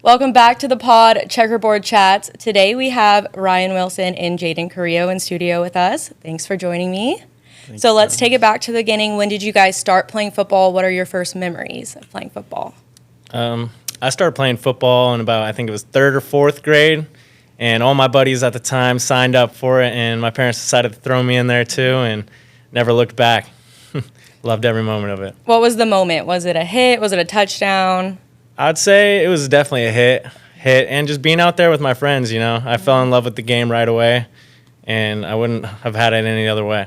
Welcome back to the Pawd Checkerboard Chats. Today we have Ryan Wilson and Jaden Carrillo in studio with us. Thanks for joining me. So let's take it back to the beginning. When did you guys start playing football? What are your first memories of playing football? I started playing football in about, I think it was 3rd or 4th grade, and all my buddies at the time signed up for it, and my parents decided to throw me in there too, and never looked back. Loved every moment of it. What was the moment? Was it a hit? Was it a touchdown? I'd say it was definitely a hit, and just being out there with my friends, you know. I fell in love with the game right away, and I wouldn't have had it any other way.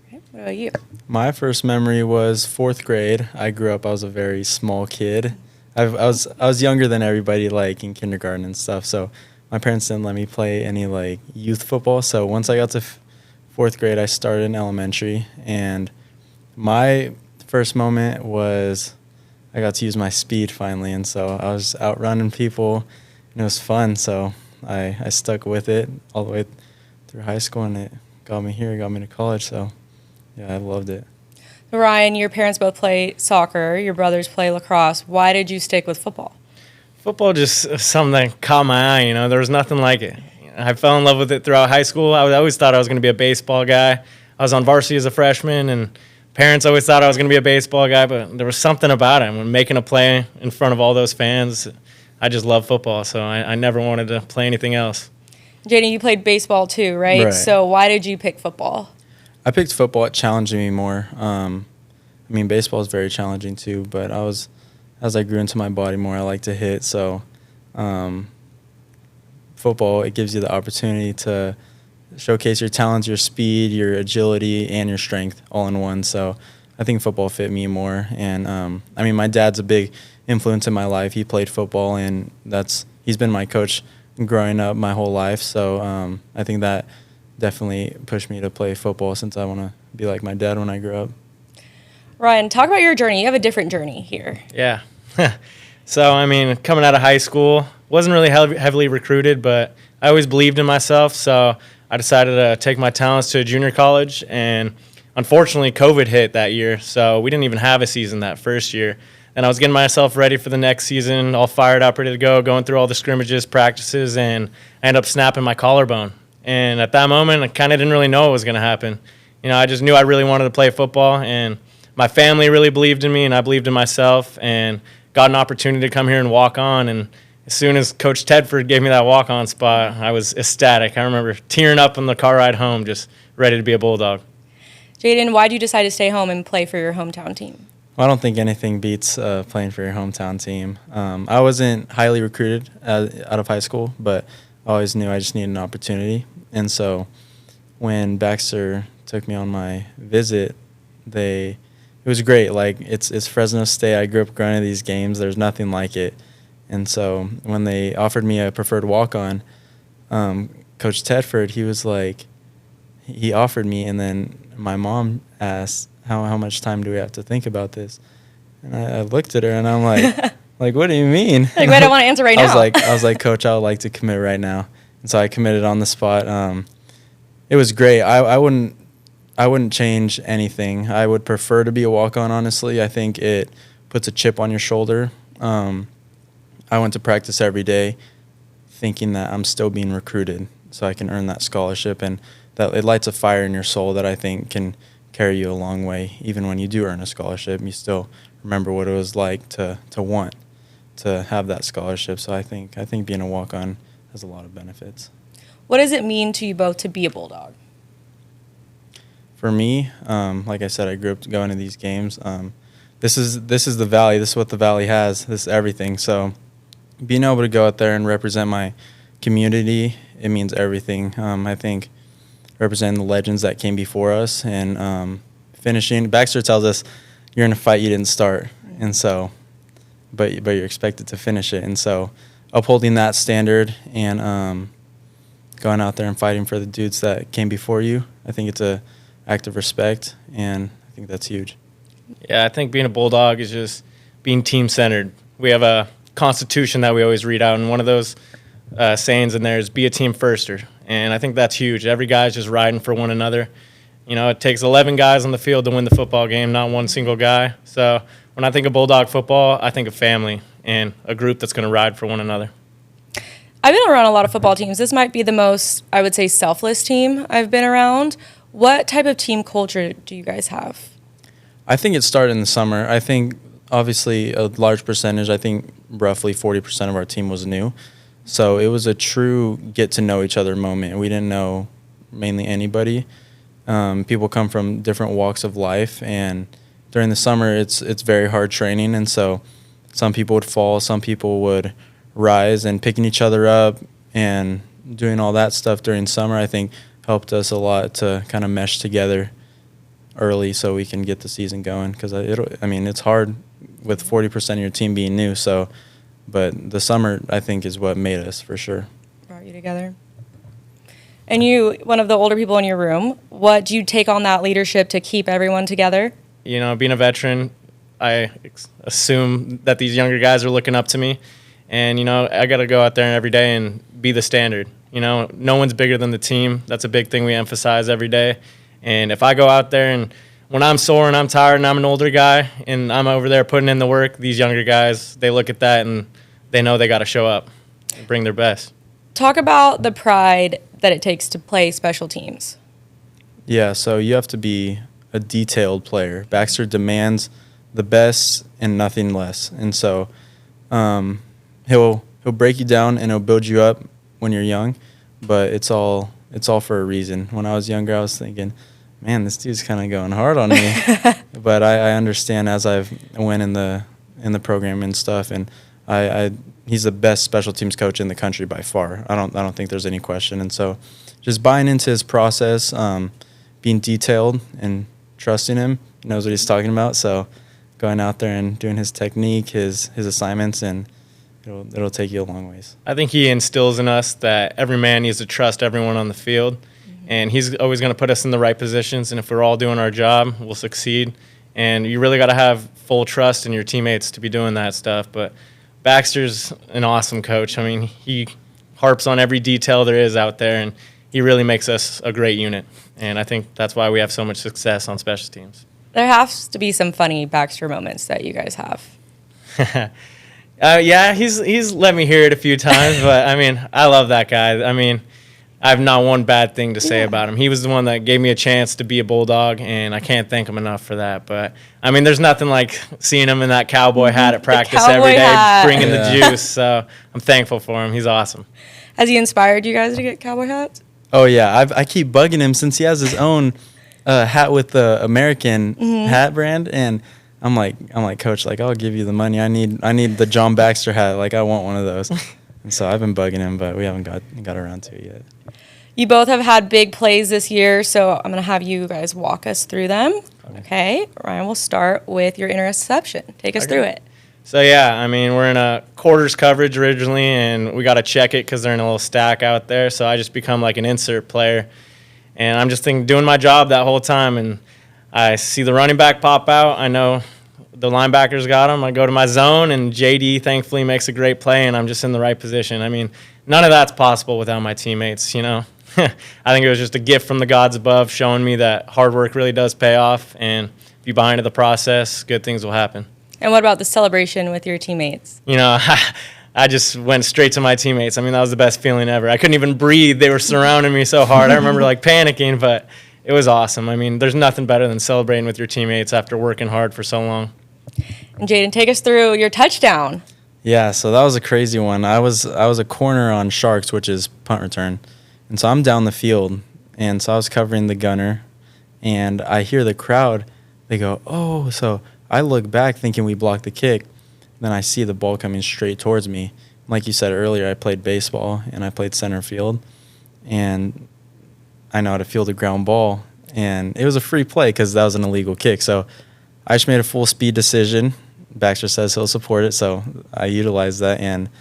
Okay, what about you? My first memory was 4th grade. I was a very small kid. I was younger than everybody, like in kindergarten and stuff, so my parents didn't let me play any like youth football. So once I got to 4th grade, I started in elementary, and my first moment was I got to use my speed finally, and so I was outrunning people, and it was fun. So I stuck with it all the way through high school, and it got me here, got me to college. So yeah, I loved it. Ryan, your parents both play soccer. Your brothers play lacrosse. Why did you stick with football? Football just something that caught my eye, you know. There was nothing like it. I fell in love with it throughout high school. I always thought I was going to be a baseball guy. I was on varsity as a freshman, and parents always thought I was going to be a baseball guy, but there was something about it. When making a play in front of all those fans, I just love football, so I never wanted to play anything else. Jaden, you played baseball too, right? So why did you pick football? I picked football. It challenged me more. Baseball is very challenging too, but as I grew into my body more, I like to hit. So football, it gives you the opportunity to showcase your talents, your speed, your agility, and your strength all in one. So I think football fit me more. And my dad's a big influence in my life. He played football, and he's been my coach growing up my whole life. So I think that definitely pushed me to play football, since I want to be like my dad when I grow up. Ryan, talk about your journey. You have a different journey here. Yeah. So, coming out of high school, wasn't really heavily recruited, but I always believed in myself. So I decided to take my talents to a junior college, and unfortunately COVID hit that year, so we didn't even have a season that first year. And I was getting myself ready for the next season, all fired up, ready to go, going through all the scrimmages, practices, and I ended up snapping my collarbone. And at that moment, I kind of didn't really know what was going to happen. You know, I just knew I really wanted to play football, and my family really believed in me, and I believed in myself, and got an opportunity to come here and walk on. And as soon as Coach Tedford gave me that walk-on spot, I was ecstatic. I remember tearing up on the car ride home, just ready to be a Bulldog. Jaden, why did you decide to stay home and play for your hometown team? Well, I don't think anything beats playing for your hometown team. I wasn't highly recruited out of high school, but I always knew I just needed an opportunity. And so when Baxter took me on my visit, it was great. Like, it's Fresno State. I grew up going to these games. There's nothing like it. And so when they offered me a preferred walk-on, Coach Tedford, he was like, he offered me, and then my mom asked, how much time do we have to think about this? And I looked at her, and I'm like, what do you mean? Like, I don't want to answer right now. I was like, Coach, I would like to commit right now. And so I committed on the spot. It was great. I wouldn't change anything. I would prefer to be a walk-on, honestly. I think it puts a chip on your shoulder. I went to practice every day thinking that I'm still being recruited so I can earn that scholarship, and that it lights a fire in your soul that I think can carry you a long way. Even when you do earn a scholarship, you still remember what it was like to want to have that scholarship. So I think being a walk-on has a lot of benefits. What does it mean to you both to be a Bulldog? For me, like I said, I grew up going to these games. This is the Valley. This is what the Valley has. This is everything. So being able to go out there and represent my community, it means everything. I think representing the legends that came before us, and finishing. Baxter tells us you're in a fight you didn't start, and so, but you're expected to finish it. And so upholding that standard and going out there and fighting for the dudes that came before you, I think it's a act of respect, and I think that's huge. Yeah, I think being a Bulldog is just being team-centered. We have a constitution that we always read out, and one of those sayings in there is be a team firster, and I think that's huge. Every guy's just riding for one another. You know, it takes 11 guys on the field to win the football game, not one single guy. So when I think of Bulldog football, I think of family and a group that's going to ride for one another. I've been around a lot of football teams. This might be the most, I would say, selfless team I've been around. What type of team culture do you guys have? I think it started in the summer. I think obviously a large percentage, I think roughly 40% of our team was new. So it was a true get to know each other moment. We didn't know mainly anybody. People come from different walks of life, and during the summer it's very hard training, and so some people would fall, some people would rise, and picking each other up and doing all that stuff during summer I think helped us a lot to kind of mesh together early so we can get the season going, because it's hard with 40% of your team being new, but the summer I think is what made us for sure. Brought you together. And you, one of the older people in your room, what do you take on that leadership to keep everyone together? You know, being a veteran, I assume that these younger guys are looking up to me. And, you know, I got to go out there every day and be the standard. You know, no one's bigger than the team. That's a big thing we emphasize every day. And if I go out there and when I'm sore and I'm tired and I'm an older guy and I'm over there putting in the work, these younger guys, they look at that and they know they got to show up and bring their best. Talk about the pride that it takes to play special teams. Yeah, so you have to be a detailed player. Baxter demands the best and nothing less. And so he'll break you down and he'll build you up when you're young, but it's all for a reason. When I was younger, I was thinking, man, this dude's kind of going hard on me. But I understand as I've went in the program and stuff, and he's the best special teams coach in the country by far. I don't think there's any question. And so just buying into his process, being detailed and trusting him, he knows what he's talking about. So going out there and doing his technique, his assignments, and it'll take you a long ways. I think he instills in us that every man needs to trust everyone on the field, and he's always going to put us in the right positions. And if we're all doing our job, we'll succeed. And you really got to have full trust in your teammates to be doing that stuff. But Baxter's an awesome coach. I mean, he harps on every detail there is out there, and he really makes us a great unit. And I think that's why we have so much success on special teams. There has to be some funny Baxter moments that you guys have. Yeah, he's let me hear it a few times, but I mean, I love that guy. I mean, I have not one bad thing to say about him. He was the one that gave me a chance to be a Bulldog, and I can't thank him enough for that. But, I mean, there's nothing like seeing him in that cowboy hat at practice every day, bringing the juice. So I'm thankful for him. He's awesome. Has he inspired you guys to get cowboy hats? Oh, yeah. I keep bugging him since he has his own hat with the American hat brand, and I'm like, Coach, like, I'll give you the money. I need the John Baxter hat. Like, I want one of those. And so I've been bugging him, but we haven't got around to it yet. You both have had big plays this year, so I'm going to have you guys walk us through them. Okay. Ryan, we'll start with your interception. Take us through it. So, yeah, I mean, we're in a quarters coverage originally, and we got to check it because they're in a little stack out there. So I just become like an insert player. And I'm just doing my job that whole time, and I see the running back pop out. I know the linebackers got him. I go to my zone, and JD thankfully makes a great play, and I'm just in the right position. I mean, none of that's possible without my teammates, you know. I think it was just a gift from the gods above showing me that hard work really does pay off, and if you buy into the process, good things will happen. And what about the celebration with your teammates? You know, I just went straight to my teammates. I mean, that was the best feeling ever. I couldn't even breathe. They were surrounding me so hard. I remember, like, panicking, but it was awesome. I mean, there's nothing better than celebrating with your teammates after working hard for so long. And Jaden, take us through your touchdown. Yeah, so that was a crazy one. I was a corner on Sharks, which is punt return. And so I'm down the field, and so I was covering the gunner, and I hear the crowd. They go, oh, so I look back thinking we blocked the kick. Then I see the ball coming straight towards me. Like you said earlier, I played baseball, and I played center field, and I know how to field a ground ball. And it was a free play because that was an illegal kick. So I just made a full speed decision. Baxter says he'll support it, so I utilized that and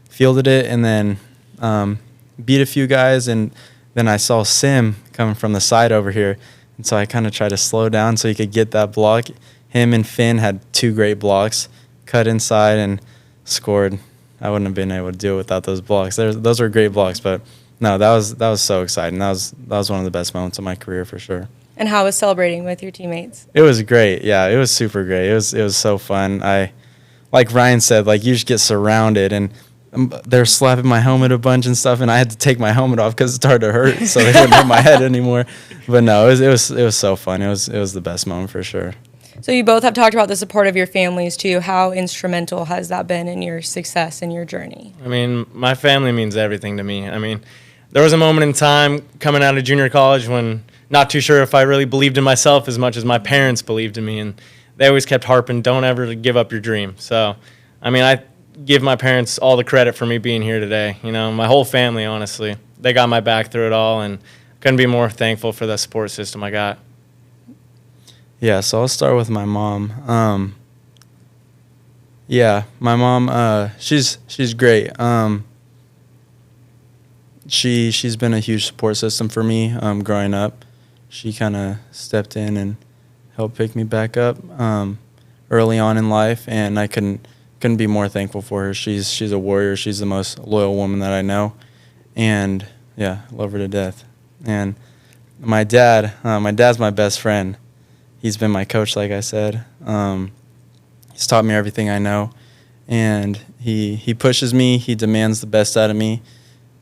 fielded it, and then beat a few guys, and then I saw Sim coming from the side over here, and so I kind of tried to slow down so he could get that block. Him and Finn had two great blocks, cut inside and scored. I wouldn't have been able to do it without those blocks. Those were great blocks, but no, that was so exciting. That was one of the best moments of my career for sure. And how was celebrating with your teammates? It was great. Yeah, it was super great. It was so fun. Like Ryan said, like, you just get surrounded, and they're slapping my helmet a bunch and stuff, and I had to take my helmet off because it started to hurt, so they wouldn't hit my head anymore. But no, it was so fun. It was the best moment for sure. So you both have talked about the support of your families too. How instrumental has that been in your success and your journey? I mean, my family means everything to me. I mean, there was a moment in time coming out of junior college when not too sure if I really believed in myself as much as my parents believed in me, and they always kept harping, don't ever give up your dream. So, I mean, I give my parents all the credit for me being here today. You know, my whole family, honestly. They got my back through it all, and couldn't be more thankful for the support system I got. Yeah, so I'll start with my mom. Yeah, my mom, she's great. She's been a huge support system for me growing up. She kind of stepped in and helped pick me back up early on in life, and I couldn't be more thankful for her. She's a warrior. She's the most loyal woman that I know, and yeah, love her to death. And my dad's my best friend. He's been my coach, like I said. He's taught me everything I know, and he pushes me. He demands the best out of me,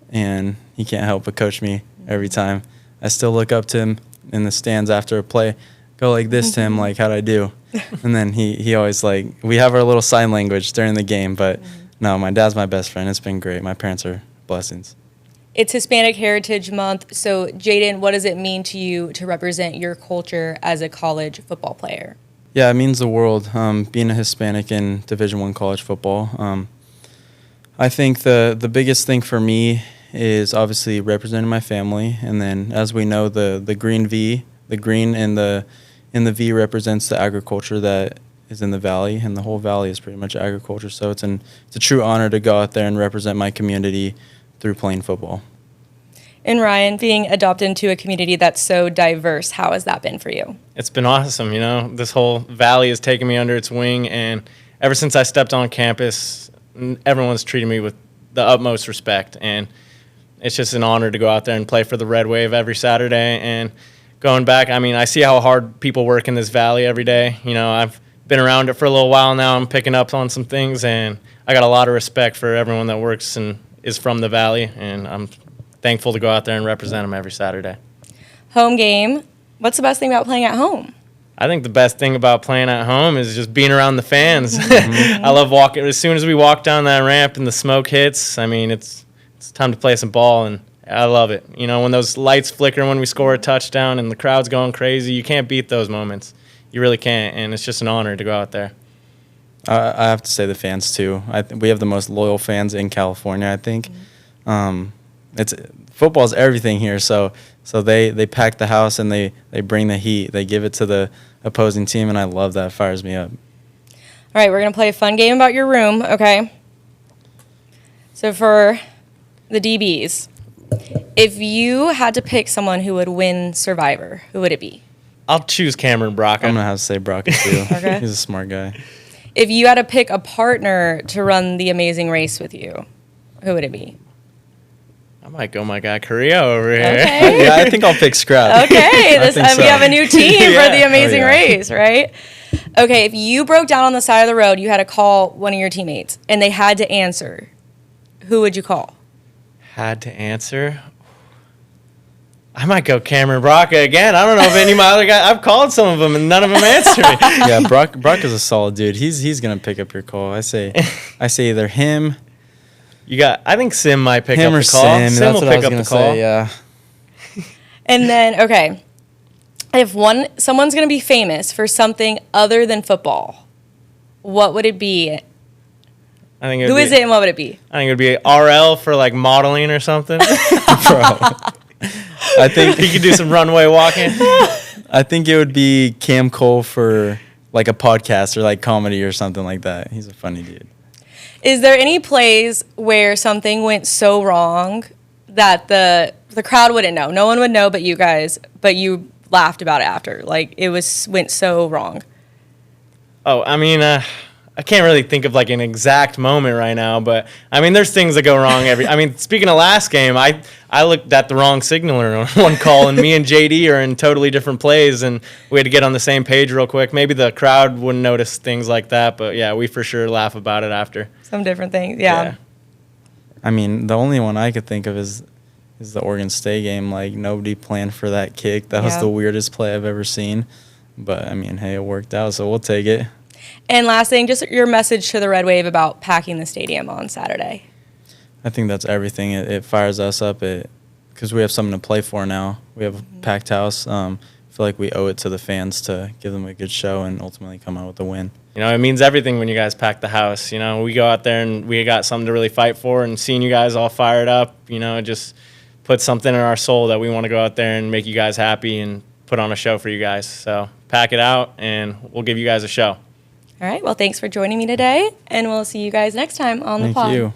and he can't help but coach me every time. I still look up to him in the stands after a play, go like this to him, like, how'd I do? And then he always, like, we have our little sign language during the game, but no, my dad's my best friend. It's been great. My parents are blessings. It's Hispanic Heritage Month. So, Jaden, what does it mean to you to represent your culture as a college football player? Yeah, it means the world, being a Hispanic in Division I college football. I think the biggest thing for me is obviously representing my family, and then, as we know, the green V, the green in the V represents the agriculture that is in the valley, and the whole valley is pretty much agriculture. So it's a true honor to go out there and represent my community through playing football. And Ryan, being adopted into a community that's so diverse, how has that been for you? It's been awesome. You know, this whole valley has taken me under its wing, and ever since I stepped on campus, everyone's treated me with the utmost respect, and it's just an honor to go out there and play for the Red Wave every Saturday. And going back, I mean, I see how hard people work in this valley every day. You know, I've been around it for a little while now. I'm picking up on some things, and I got a lot of respect for everyone that works and is from the valley, and I'm thankful to go out there and represent them every Saturday. Home game. What's the best thing about playing at home? I think the best thing about playing at home is just being around the fans. I love walking. As soon as we walk down that ramp and the smoke hits, I mean, it's time to play some ball, and I love it. You know, when those lights flicker when we score a touchdown and the crowd's going crazy, you can't beat those moments. You really can't, and it's just an honor to go out there. I have to say the fans, too. We have the most loyal fans in California, I think. Football's everything here, so they pack the house and they bring the heat. They give it to the opposing team, and I love that. It fires me up. All right, we're going to play a fun game about your room, okay? So for the DBs, if you had to pick someone who would win Survivor, who would it be? I'll choose Cameron Braca. I'm going to have to say Braca, too. Okay. He's a smart guy. If you had to pick a partner to run the amazing race with you, who would it be? I might go my guy Carrillo over here. Okay. Yeah, I think I'll pick Scrap. Okay, we have a new team Yeah. for the amazing race, right? Okay, if you broke down on the side of the road, you had to call one of your teammates, and they had to answer, who would you call? Had to answer. I might go Cameron Braca again. I don't know if any of my other guys. I've called some of them and none of them answer me. Yeah, Brock is a solid dude. He's gonna pick up your call. I say either him. I think Sim might pick Him up or the call. Sim. Sim That's will what I pick was up gonna the call. say. Yeah. And then, okay, if someone's going to be famous for something other than football, what would it be? Who is it and what would it be? I think it would be RL for like modeling or something. Bro. I think He could do some runway walking. I think it would be Cam Cole for like a podcast or like comedy or something like that. He's a funny dude. Is there any plays where something went so wrong that the crowd wouldn't know? No one would know but you guys, but you laughed about it after. Like, went so wrong. Oh, I mean, I can't really think of like an exact moment right now, but I mean, there's things that go wrong speaking of last game, I looked at the wrong signaler on one call, and me and JD are in totally different plays, and we had to get on the same page real quick. Maybe the crowd wouldn't notice things like that, but yeah, we for sure laugh about it after. Some different things, yeah. I mean, the only one I could think of is the Oregon State game. Like, nobody planned for that kick. That was the weirdest play I've ever seen. But, I mean, hey, it worked out, so we'll take it. And last thing, just your message to the Red Wave about packing the stadium on Saturday. I think that's everything. It fires us up because we have something to play for now. We have a packed house. I feel like we owe it to the fans to give them a good show and ultimately come out with a win. You know, it means everything when you guys pack the house. You know, we go out there and we got something to really fight for, and seeing you guys all fired up, you know, it just puts something in our soul that we want to go out there and make you guys happy and put on a show for you guys. So pack it out, and we'll give you guys a show. All right. Well, thanks for joining me today, and we'll see you guys next time on the Pawd. Thank you.